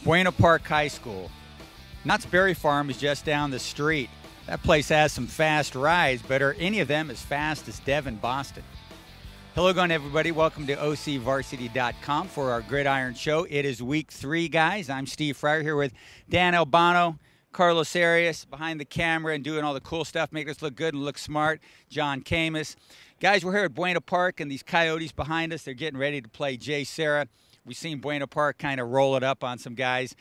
Buena Park High School. Knott's Berry Farm is just down the street. That place has some fast rides, but are any of them as fast as Devin Boston? Hello again, everybody. Welcome to OCVarsity.com for our Gridiron show. It is week 3, guys. I'm Steve Fryer here with Dan Albano, Carlos Arias behind the camera and doing all the cool stuff, making us look good and look smart. John Khamis. Guys, we're here at Buena Park, and these Coyotes behind us, they're getting ready to play JSerra. We've seen Buena Park kind of roll it up on some guys,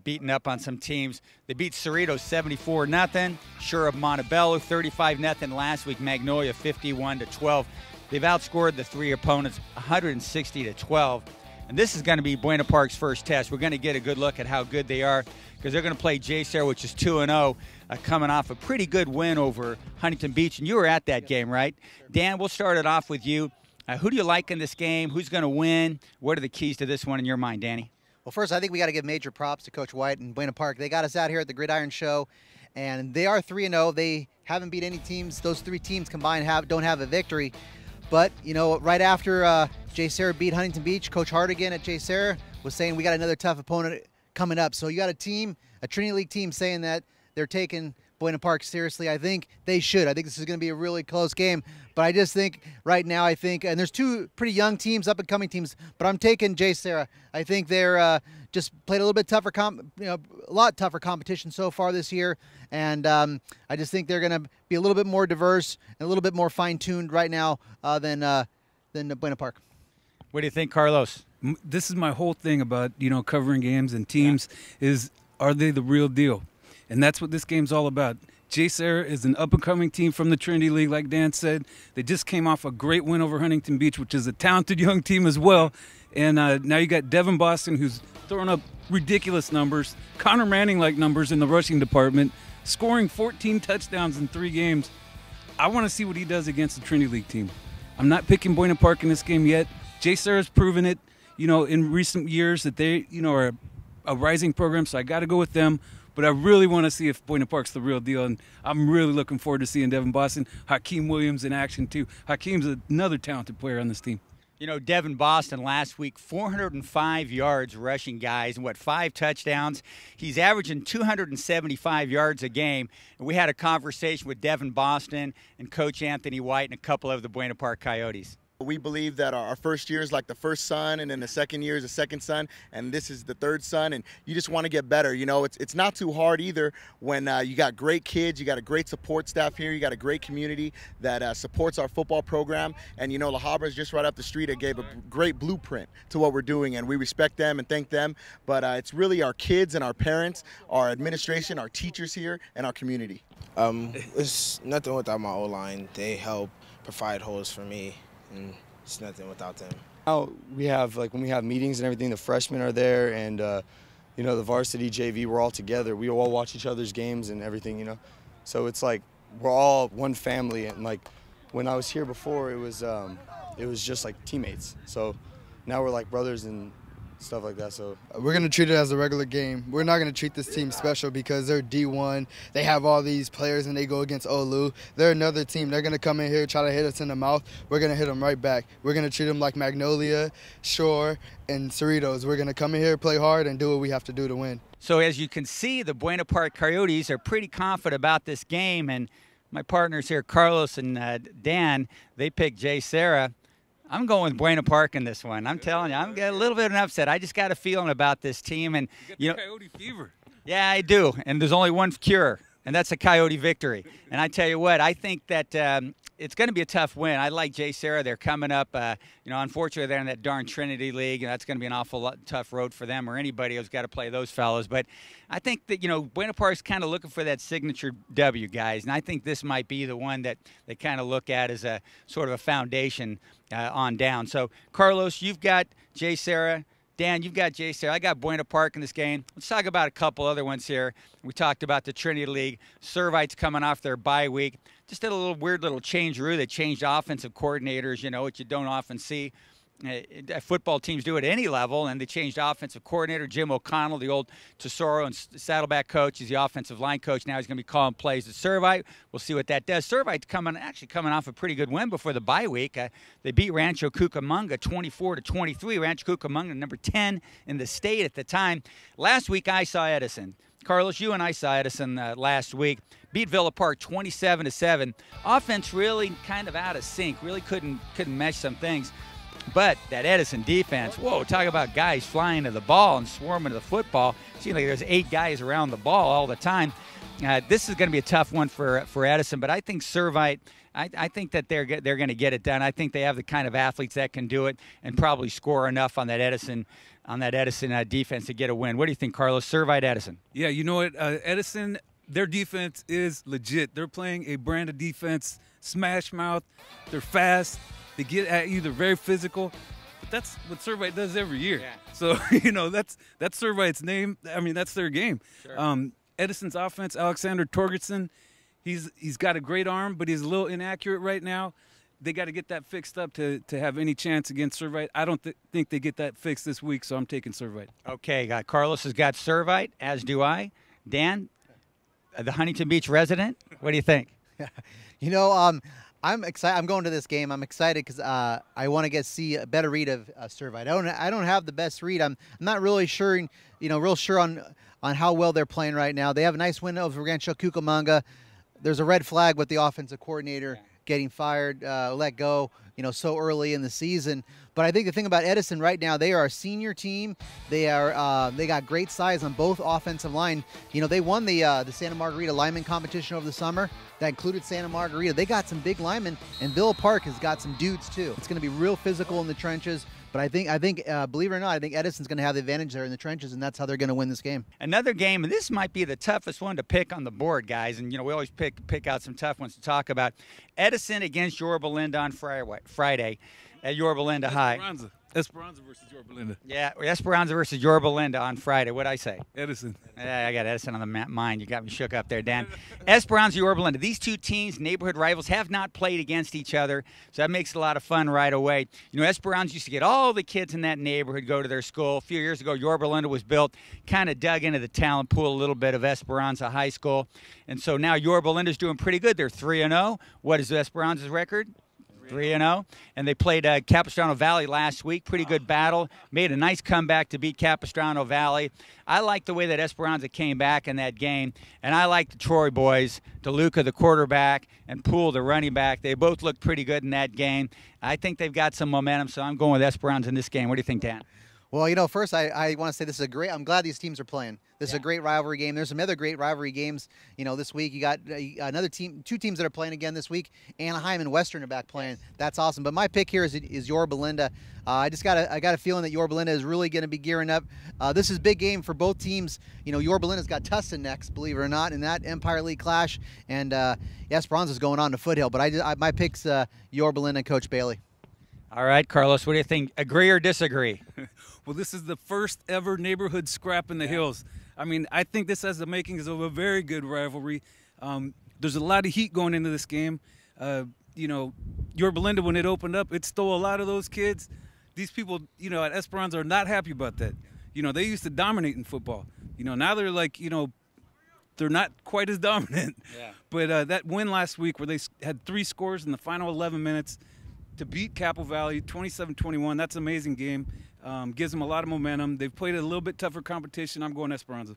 beating up on some teams. They beat Servite 74-0. Sure of Montebello 35-0 last week. Magnolia 51-12. They've outscored the 3 opponents 160-12. And this is going to be Buena Park's first test. We're going to get a good look at how good they are because they're going to play JSerra, which is 2-0, coming off a pretty good win over Huntington Beach. And you were at that game, right? Dan, we'll start it off with you. Who do you like in this game? Who's going to win? What are the keys to this one in your mind, Danny? Well, first, I think we got to give major props to Coach White and Buena Park. They got us out here at the Gridiron show, and they are 3-0. They haven't beat any teams. Those 3 teams combined don't have a victory. But, you know, right after JSerra beat Huntington Beach, Coach Hardigan at JSerra was saying we got another tough opponent coming up. So you got a team, a Trinity League team, saying that they're taking Buena Park seriously. I think they should. I think this is going to be a really close game. But I just think right now, and there's 2 pretty young teams, up-and-coming teams, but I'm taking JSerra. I think they're just played a little bit tougher, a lot tougher competition so far this year. And I just think they're going to be a little bit more diverse and a little bit more fine-tuned right now than Buena Park. What do you think, Carlos? This is my whole thing about, covering games and teams is, are they the real deal? And that's what this game's all about. JSerra is an up-and-coming team from the Trinity League, like Dan said. They just came off a great win over Huntington Beach, which is a talented young team as well. And now you got Devin Boston, who's throwing up ridiculous numbers, Connor Manning-like numbers in the rushing department, scoring 14 touchdowns in 3 games. I want to see what he does against the Trinity League team. I'm not picking Buena Park in this game yet. JSerra's proven it, in recent years that they, are a rising program, so I got to go with them. But I really want to see if Buena Park's the real deal, and I'm really looking forward to seeing Devin Boston, Hakeem Williams in action too. Hakeem's another talented player on this team. Devin Boston last week, 405 yards rushing, guys, and 5 touchdowns. He's averaging 275 yards a game. And we had a conversation with Devin Boston and Coach Anthony White and a couple of the Buena Park Coyotes. We believe that our first year is like the first son, and then the second year is the second son, and this is the third son, and you just want to get better. It's not too hard either when you got great kids, you got a great support staff here, you got a great community that supports our football program, and La Habra's just right up the street. It gave a great blueprint to what we're doing, and we respect them and thank them, but it's really our kids and our parents, our administration, our teachers here, and our community. It's nothing without my O-line. They help provide holes for me. And it's nothing without them. Now we have, when we have meetings and everything, the freshmen are there, and the varsity JV, we're all together. We all watch each other's games and everything, So it's like we're all one family, and when I was here before, it was just like teammates. So now we're like brothers and stuff like that. So we're going to treat it as a regular game. We're not going to treat this team special because they're D1. They have all these players and they go against Olu. They're another team. They're going to come in here, try to hit us in the mouth. We're going to hit them right back. We're going to treat them like Magnolia, Shore, and Cerritos. We're going to come in here, play hard, and do what we have to do to win. So as you can see, the Buena Park Coyotes are pretty confident about this game, and my partners here, Carlos and Dan, they picked JSerra. I'm going with Buena Park in this one. I'm telling you, I'm getting a little bit of an upset. I just got a feeling about this team. And you got the Coyote fever. Yeah, I do. And there's only one cure, and that's a Coyote victory. And I tell you what, I think that it's going to be a tough win. I like JSerra. They're coming up. Unfortunately, they're in that darn Trinity League, and that's going to be an awful tough road for them or anybody who's got to play those fellows. But I think that, Buena Park's kind of looking for that signature W, guys. And I think this might be the one that they kind of look at as a sort of a foundation on down. So, Carlos, you've got JSerra. Dan, you've got JSerra. I got Buena Park in this game. Let's talk about a couple other ones here. We talked about the Trinity League. Servite's coming off their bye week. Just did a little weird little change-roo. They changed offensive coordinators, which you don't often see. football teams do at any level, and they changed offensive coordinator. Jim O'Connell, the old Tesoro and Saddleback coach, is the offensive line coach. Now he's going to be calling plays at Servite. We'll see what that does. Servite actually coming off a pretty good win before the bye week. They beat Rancho Cucamonga 24-23. Rancho Cucamonga, number 10 in the state at the time. Last week I saw Edison. Carlos, you and I saw Edison last week. Beat Villa Park 27-7. Offense really kind of out of sync. Really couldn't mesh some things. But that Edison defense, whoa, talk about guys flying to the ball and swarming to the football. Seems like there's 8 guys around the ball all the time. This is going to be a tough one for Edison, but I think Servite, I think that they're going to get it done. I think they have the kind of athletes that can do it and probably score enough on that Edison defense to get a win. What do you think, Carlos? Servite, Edison? Yeah, you know what? Edison, their defense is legit. They're playing a brand of defense, smash mouth. They're fast. They get at you. They're very physical. But that's what Servite does every year. Yeah. So, you know, that's Servite's name. I mean, that's their game. Sure. Edison's offense, Alexander Torgerson, he's got a great arm, but he's a little inaccurate right now. They got to get that fixed up to have any chance against Servite. I don't think they get that fixed this week, so I'm taking Servite. Okay, Carlos has got Servite, as do I. Dan, the Huntington Beach resident, what do you think? You know, I'm excited. I'm going to this game. I'm excited because I want to see a better read of Servite. I don't have the best read. I'm not really sure, real sure on how well they're playing right now. They have a nice win over Rancho Cucamonga. There's a red flag with the offensive coordinator getting fired, let go, so early in the season. But I think the thing about Edison right now, they are a senior team. They got great size on both offensive line. They won the Santa Margarita lineman competition over the summer. That included Santa Margarita. They got some big linemen, and Villa Park has got some dudes too. It's going to be real physical in the trenches. But I think, believe it or not, I think Edison's going to have the advantage there in the trenches, and that's how they're going to win this game. Another game, and this might be the toughest one to pick on the board, guys. And we always pick out some tough ones to talk about. Edison against Yorba Linda on Friday at Yorba Linda High. Esperanza versus Yorba Linda. Yeah, Esperanza versus Yorba Linda on Friday. What'd I say? Edison. Yeah, I got Edison on the mind. You got me shook up there, Dan. Esperanza Yorba Linda. These two teams, neighborhood rivals, have not played against each other, so that makes it a lot of fun right away. Esperanza used to get all the kids in that neighborhood go to their school. A few years ago, Yorba Linda was built, kind of dug into the talent pool a little bit of Esperanza High School, and so now Yorba Linda's doing pretty good. They're 3-0. What is Esperanza's record? 3-0, and they played Capistrano Valley last week. Pretty good battle. Made a nice comeback to beat Capistrano Valley. I like the way that Esperanza came back in that game, and I like the Troy boys, DeLuca, the quarterback, and Poole, the running back. They both looked pretty good in that game. I think they've got some momentum, so I'm going with Esperanza in this game. What do you think, Dan? Well, first I want to say this is I'm glad these teams are playing. This is a great rivalry game. There's some other great rivalry games, this week. You got another team, 2 teams that are playing again this week. Anaheim and Western are back playing. That's awesome. But my pick here is Yorba Linda. I got a feeling that Yorba Linda is really going to be gearing up. This is a big game for both teams. Yorba Linda's got Tustin next, believe it or not, in that Empire League clash. And Esperanza's going on to Foothill. But my pick's Yorba Linda and Coach Bailey. All right, Carlos, what do you think? Agree or disagree? Well, this is the first ever neighborhood scrap in the hills. I mean, I think this has the makings of a very good rivalry. There's a lot of heat going into this game. Yorba Linda, when it opened up, it stole a lot of those kids. These people, at Esperanza are not happy about that. They used to dominate in football. Now they're like, they're not quite as dominant. Yeah. But that win last week where they had 3 scores in the final 11 minutes to beat Capo Valley 27-21, that's an amazing game. Gives them a lot of momentum. They've played a little bit tougher competition. I'm going Esperanza.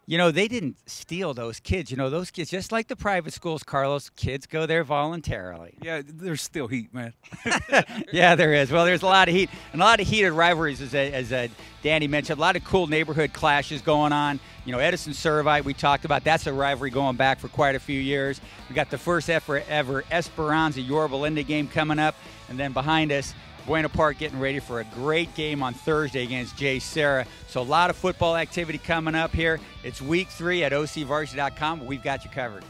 They didn't steal those kids. Those kids, just like the private schools, Carlos, kids go there voluntarily. Yeah, there's still heat, man. Yeah, there is. Well, there's a lot of heat. And a lot of heated rivalries, as Danny mentioned. A lot of cool neighborhood clashes going on. Edison Servite, we talked about. That's a rivalry going back for quite a few years. We got the first ever Esperanza Yorba Linda game coming up. And then behind us, Buena Park getting ready for a great game on Thursday against JSerra. So a lot of football activity coming up here. It's week 3 at OCVarsity.com. We've got you covered.